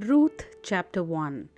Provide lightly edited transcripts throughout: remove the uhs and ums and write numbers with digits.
Ruth chapter 1.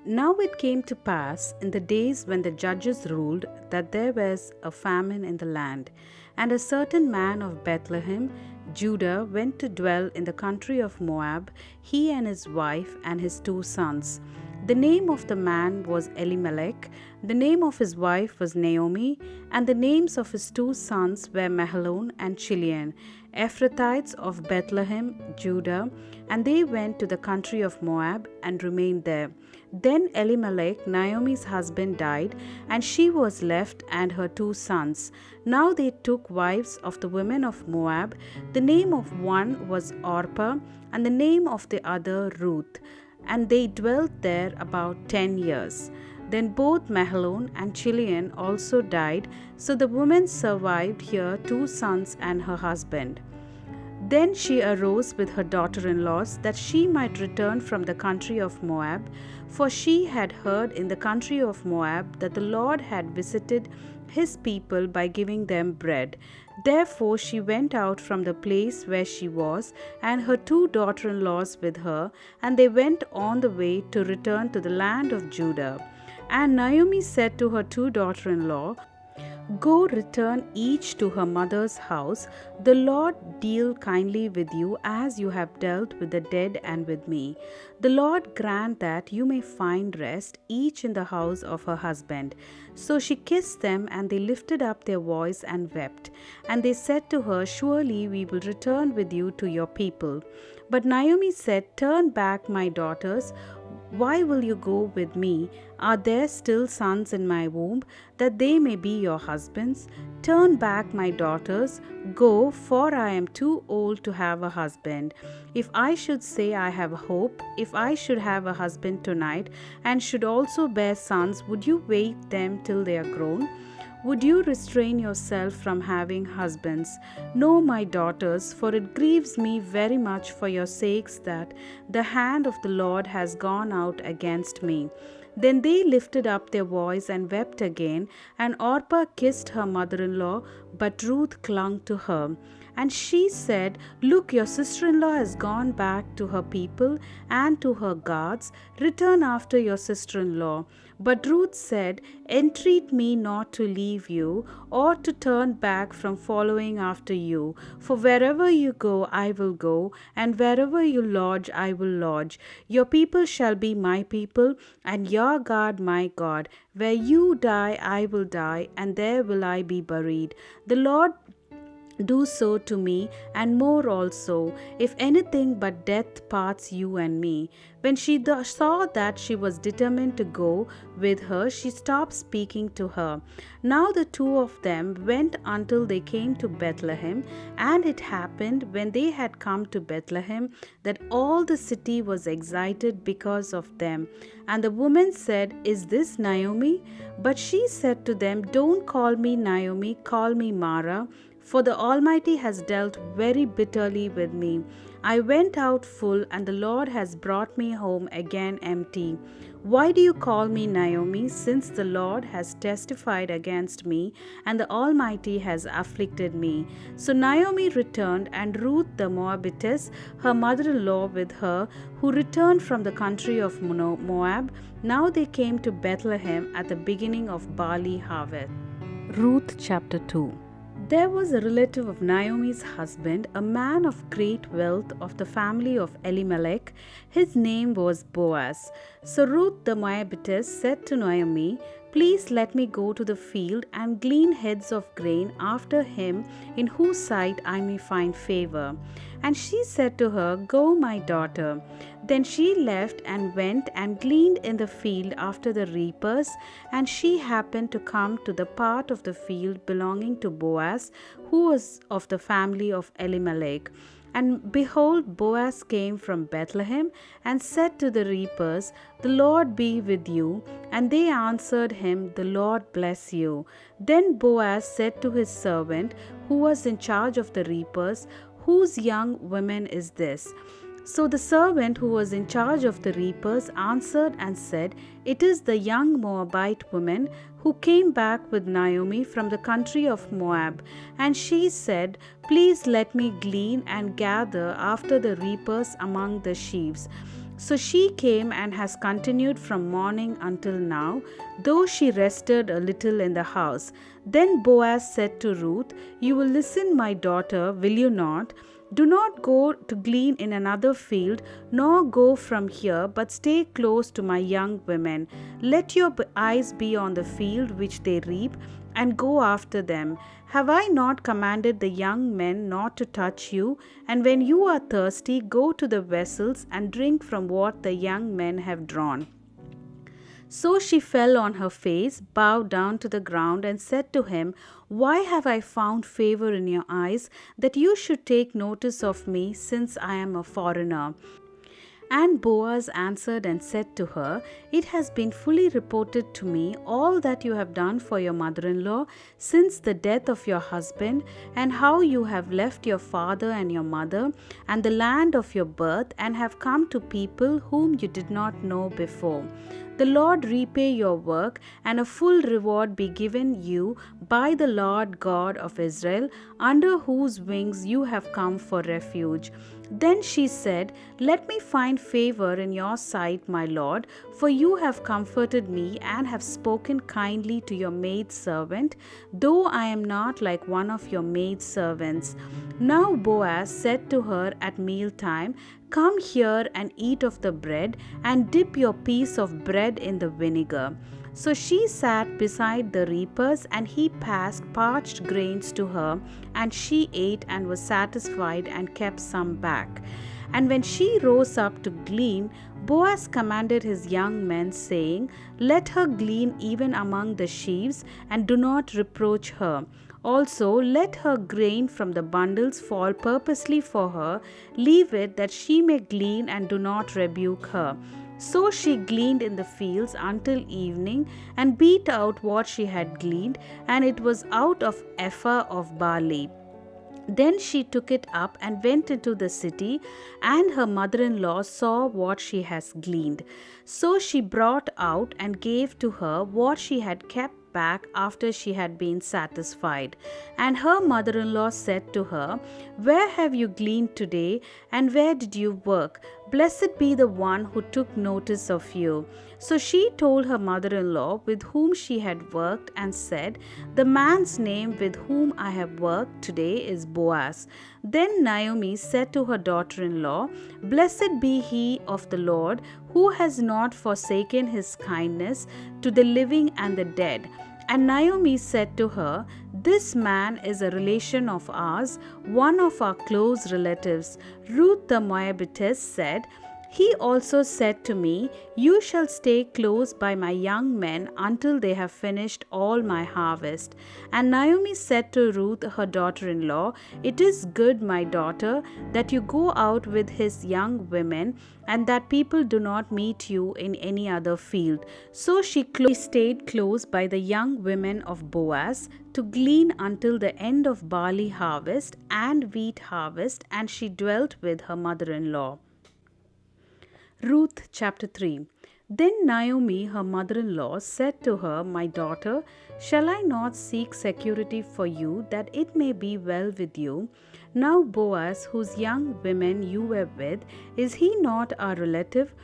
Now it came to pass in the days when the judges ruled that there was a famine in the land, and a certain man of Bethlehem, Judah, went to dwell in the country of Moab, he and his wife and his 2 sons. The name of the man was Elimelech, the name of his wife was Naomi, and the names of his 2 sons were Mahlon and Chilion, Ephrathites of Bethlehem, Judah, and they went to the country of Moab and remained there. Then Elimelech, Naomi's husband, died, and she was left and her 2 sons. Now they took wives of the women of Moab. The name of one was Orpah, and the name of the other Ruth. And they dwelt there about 10 years. Then both Mahlon and Chilion also died, so the woman survived her 2 sons and her husband. Then she arose with her daughter-in-laws that she might return from the country of Moab, for she had heard in the country of Moab that the Lord had visited his people by giving them bread. Therefore she went out from the place where she was, and her 2 daughters-in-laws with her, and they went on the way to return to the land of Judah. And Naomi said to her 2 daughters-in-law, Go, return each to her mother's house. The Lord deal kindly with you as you have dealt with the dead and with me. The Lord grant that you may find rest, each in the house of her husband. So she kissed them, and they lifted up their voice and wept. And they said to her, Surely we will return with you to your people. But Naomi said, Turn back, my daughters. Why will you go with me? Are there still sons in my womb, that they may be your husbands? Turn back, my daughters. Go, for I am too old to have a husband. If I should say I have hope, if I should have a husband tonight, and should also bear sons, would you wait them till they are grown? Would you restrain yourself from having husbands? No, my daughters, for it grieves me very much for your sakes that the hand of the Lord has gone out against me. Then they lifted up their voice and wept again, and Orpah kissed her mother-in-law, but Ruth clung to her. And she said, Look, your sister-in-law has gone back to her people and to her gods. Return after your sister-in-law. But Ruth said, Entreat me not to leave you, or to turn back from following after you. For wherever you go, I will go, and wherever you lodge, I will lodge. Your people shall be my people, and your God my God. Where you die, I will die, and there will I be buried. The Lord do so to me, and more also, if anything but death parts you and me. When she saw that she was determined to go with her, she stopped speaking to her. Now the 2 of them went until they came to Bethlehem, and it happened when they had come to Bethlehem that all the city was excited because of them. And the woman said, Is this Naomi? But she said to them, Don't call me Naomi, call me Mara. For the Almighty has dealt very bitterly with me. I went out full, and the Lord has brought me home again empty. Why do you call me Naomi, since the Lord has testified against me, and the Almighty has afflicted me? So Naomi returned, and Ruth the Moabitess, her mother-in-law, with her, who returned from the country of Moab. Now they came to Bethlehem at the beginning of barley harvest. Ruth chapter 2. There was a relative of Naomi's husband, a man of great wealth of the family of Elimelech. His name was Boaz. So Ruth the Moabitess said to Naomi, Please let me go to the field and glean heads of grain after him in whose sight I may find favor. And she said to her, Go, my daughter. Then she left and went and gleaned in the field after the reapers, and she happened to come to the part of the field belonging to Boaz, who was of the family of Elimelech. And behold, Boaz came from Bethlehem and said to the reapers, The Lord be with you. And they answered him, The Lord bless you. Then Boaz said to his servant, who was in charge of the reapers, Whose young woman is this? So the servant who was in charge of the reapers answered and said, "It is the young Moabite woman who came back with Naomi from the country of Moab. And she said, 'Please let me glean and gather after the reapers among the sheaves.' So she came and has continued from morning until now, though she rested a little in the house." Then Boaz said to Ruth, "You will listen, my daughter, will you not? Do not go to glean in another field, nor go from here, but stay close to my young women. Let your eyes be on the field which they reap, and go after them. Have I not commanded the young men not to touch you? And when you are thirsty, go to the vessels and drink from what the young men have drawn." So she fell on her face, bowed down to the ground, and said to him, "Why have I found favor in your eyes, that you should take notice of me, since I am a foreigner?" And Boaz answered and said to her, "It has been fully reported to me all that you have done for your mother-in-law since the death of your husband, and how you have left your father and your mother and the land of your birth, and have come to people whom you did not know before. The Lord repay your work, and a full reward be given you by the Lord God of Israel, under whose wings you have come for refuge." Then she said, "Let me find favor in your sight, my Lord, for you have comforted me and have spoken kindly to your maidservant, though I am not like one of your maidservants." Now Boaz said to her at mealtime, "Come here and eat of the bread, and dip your piece of bread in the vinegar." So she sat beside the reapers, and he passed parched grains to her, and she ate and was satisfied, and kept some back. And when she rose up to glean, Boaz commanded his young men, saying, "Let her glean even among the sheaves, and do not reproach her. Also, let her grain from the bundles fall purposely for her. Leave it, that she may glean, and do not rebuke her." So she gleaned in the fields until evening, and beat out what she had gleaned, and it was out of ephah of barley. Then she took it up and went into the city, and her mother-in-law saw what she has gleaned. So she brought out and gave to her what she had kept back after she had been satisfied. And her mother-in-law said to her, "Where have you gleaned today, and where did you work? Blessed be the one who took notice of you." So she told her mother-in-law with whom she had worked, and said, "The man's name with whom I have worked today is Boaz." Then Naomi said to her daughter-in-law, "Blessed be he of the Lord, who has not forsaken his kindness to the living and the dead." And Naomi said to her, "This man is a relation of ours, one of our close relatives." Ruth the Moabitess said, "He also said to me, 'You shall stay close by my young men until they have finished all my harvest.'" And Naomi said to Ruth her daughter-in-law, "It is good, my daughter, that you go out with his young women, and that people do not meet you in any other field." So she stayed close by the young women of Boaz to glean until the end of barley harvest and wheat harvest, and she dwelt with her mother-in-law. Ruth chapter 3. Then Naomi, her mother-in-law, said to her, "My daughter, shall I not seek security for you, that it may be well with you? Now Boaz, whose young women you were with, is he not our relative?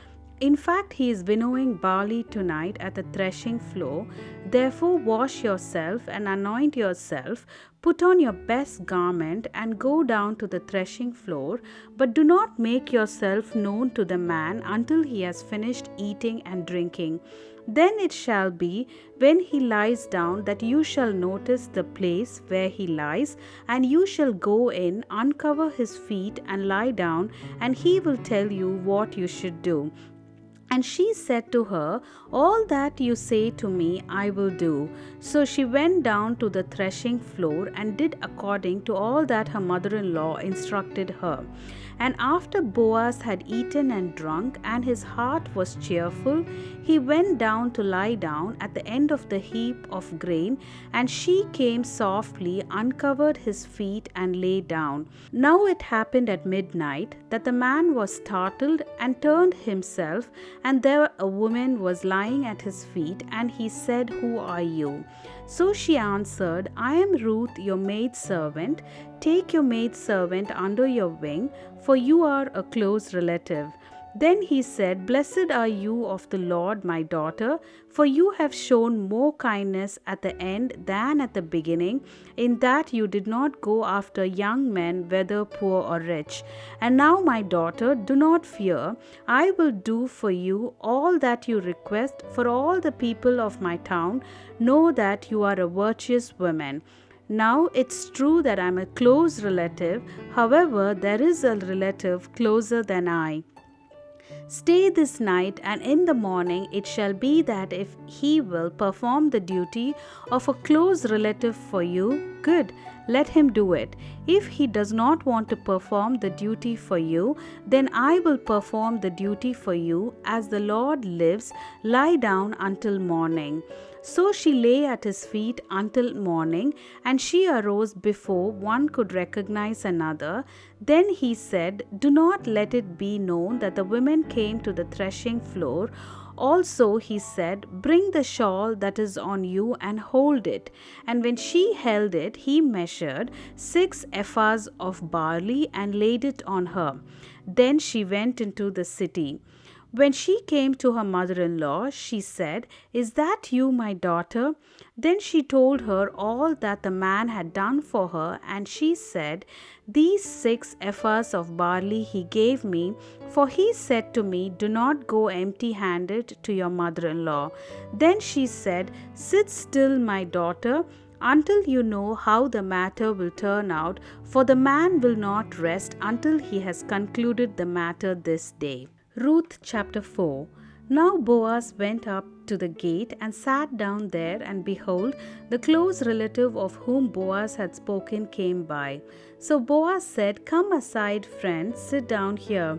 In fact, he is winnowing barley tonight at the threshing floor. Therefore wash yourself and anoint yourself, put on your best garment, and go down to the threshing floor, but do not make yourself known to the man until he has finished eating and drinking. Then it shall be, when he lies down, that you shall notice the place where he lies, and you shall go in, uncover his feet, and lie down, and he will tell you what you should do." And she said to her, "All that you say to me I will do." So she went down to the threshing floor, and did according to all that her mother-in-law instructed her. And after Boaz had eaten and drunk, and his heart was cheerful, he went down to lie down at the end of the heap of grain, and she came softly, uncovered his feet, and lay down. Now it happened at midnight that the man was startled and turned himself, and there a woman was lying at his feet, and he said, "Who are you?" So she answered, "I am Ruth, your maidservant. Take your maidservant under your wing, for you are a close relative." Then he said, "Blessed are you of the Lord, my daughter, for you have shown more kindness at the end than at the beginning, in that you did not go after young men, whether poor or rich. And now, my daughter, do not fear. I will do for you all that you request, for all the people of my town know that you are a virtuous woman. Now it's true that I'm a close relative. However, there is a relative closer than I. Stay this night, and in the morning it shall be that if he will perform the duty of a close relative for you, good, let him do it. If he does not want to perform the duty for you, then I will perform the duty for you. As the Lord lives, lie down until morning." So she lay at his feet until morning, and she arose before one could recognize another. Then he said, "Do not let it be known that the women came to the threshing floor." Also he said, "Bring the shawl that is on you and hold it." And when she held it, he measured 6 ephahs of barley and laid it on her. Then she went into the city. When she came to her mother-in-law, she said, "Is that you, my daughter?" Then she told her all that the man had done for her, and she said, "These 6 ephahs of barley he gave me, for he said to me, 'Do not go empty-handed to your mother-in-law.'" Then she said, "Sit still, my daughter, until you know how the matter will turn out, for the man will not rest until he has concluded the matter this day." Ruth chapter 4. Now Boaz went up to the gate and sat down there, and behold, the close relative of whom Boaz had spoken came by. So Boaz said, "Come aside, friend, sit down here."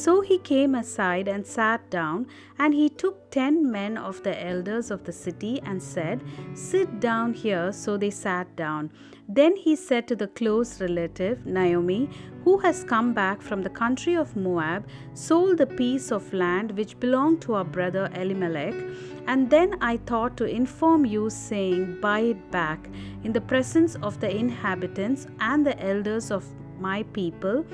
So he came aside and sat down, and he took 10 men of the elders of the city and said, "Sit down here." So they sat down. Then he said to the close relative, Naomi, who has come back from the country of Moab, sold the piece of land which belonged to our brother Elimelech. And then I thought to inform you, saying, "Buy it back," in the presence of the inhabitants and the elders of my people.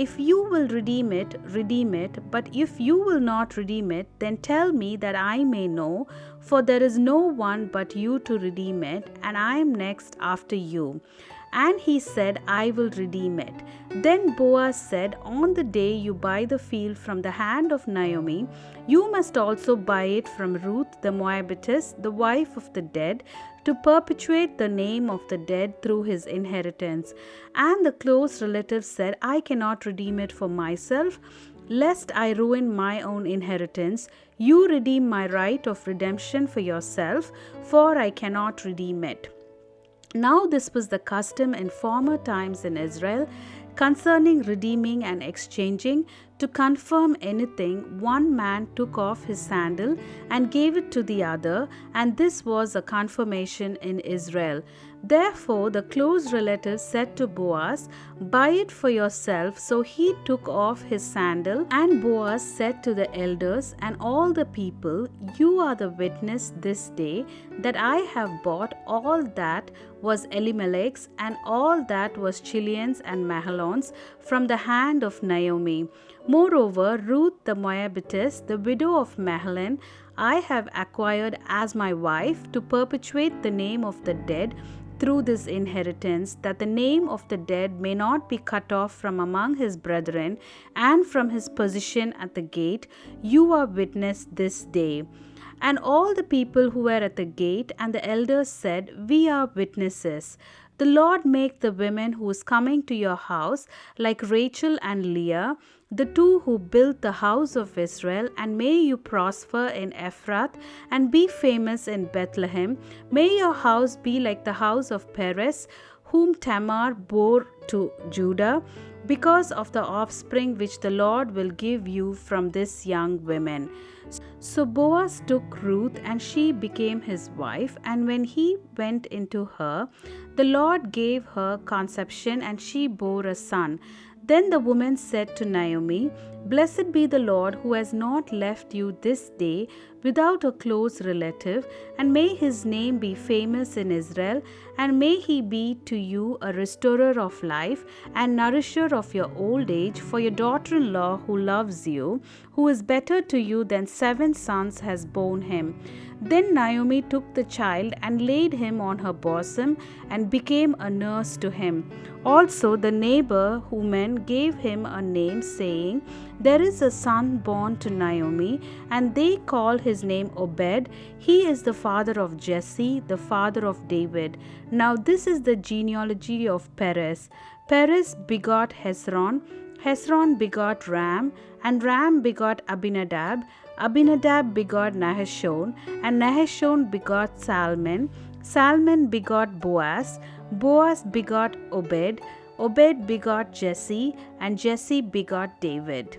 If you will redeem it, redeem it. But if you will not redeem it, then tell me, that I may know, for there is no one but you to redeem it, and I am next after you. And he said, "I will redeem it." Then Boaz said, "On the day you buy the field from the hand of Naomi, you must also buy it from Ruth the Moabitess, the wife of the dead, to perpetuate the name of the dead through his inheritance." And the close relative said, "I cannot redeem it for myself, lest I ruin my own inheritance. You redeem my right of redemption for yourself, for I cannot redeem it." Now this was the custom in former times in Israel concerning redeeming and exchanging. To confirm anything, one man took off his sandal and gave it to the other, and this was a confirmation in Israel. Therefore the close relative said to Boaz, "Buy it for yourself." So he took off his sandal, and Boaz said to the elders and all the people, "You are the witness this day that I have bought all that was Elimelech's and all that was Chilion's and Mahlon's from the hand of Naomi. Moreover, Ruth the Moabitess, the widow of Mahlon, I have acquired as my wife, to perpetuate the name of the dead through this inheritance, that the name of the dead may not be cut off from among his brethren and from his position at the gate. You are witness this day." And all the people who were at the gate and the elders said, "We are witnesses. The Lord make the women who is coming to your house like Rachel and Leah, the two who built the house of Israel, and may you prosper in Ephrath and be famous in Bethlehem. May your house be like the house of Perez, whom Tamar bore to Judah. because of the offspring which the Lord will give you from this young woman. So Boaz took Ruth, and she became his wife. And when he went into her, the Lord gave her conception, and she bore a son. Then the woman said to Naomi, "Blessed be the Lord, who has not left you this day without a close relative, and may his name be famous in Israel, and may he be to you a restorer of life and nourisher of your old age, for your daughter-in-law who loves you, who is better to you than 7 sons, has borne him." Then Naomi took the child and laid him on her bosom and became a nurse to him. Also the neighbor women gave him a name, saying, "There is a son born to Naomi," and they called his name Obed. He is the father of Jesse, the father of David. Now this is the genealogy of Perez. Perez begot Hezron. Hezron begot Ram, and Ram begot Abinadab. Abinadab begot Nahashon, and Nahashon begot Salmon. Salmon begot Boaz. Boaz begot Obed. Obed begot Jesse, and Jesse begot David.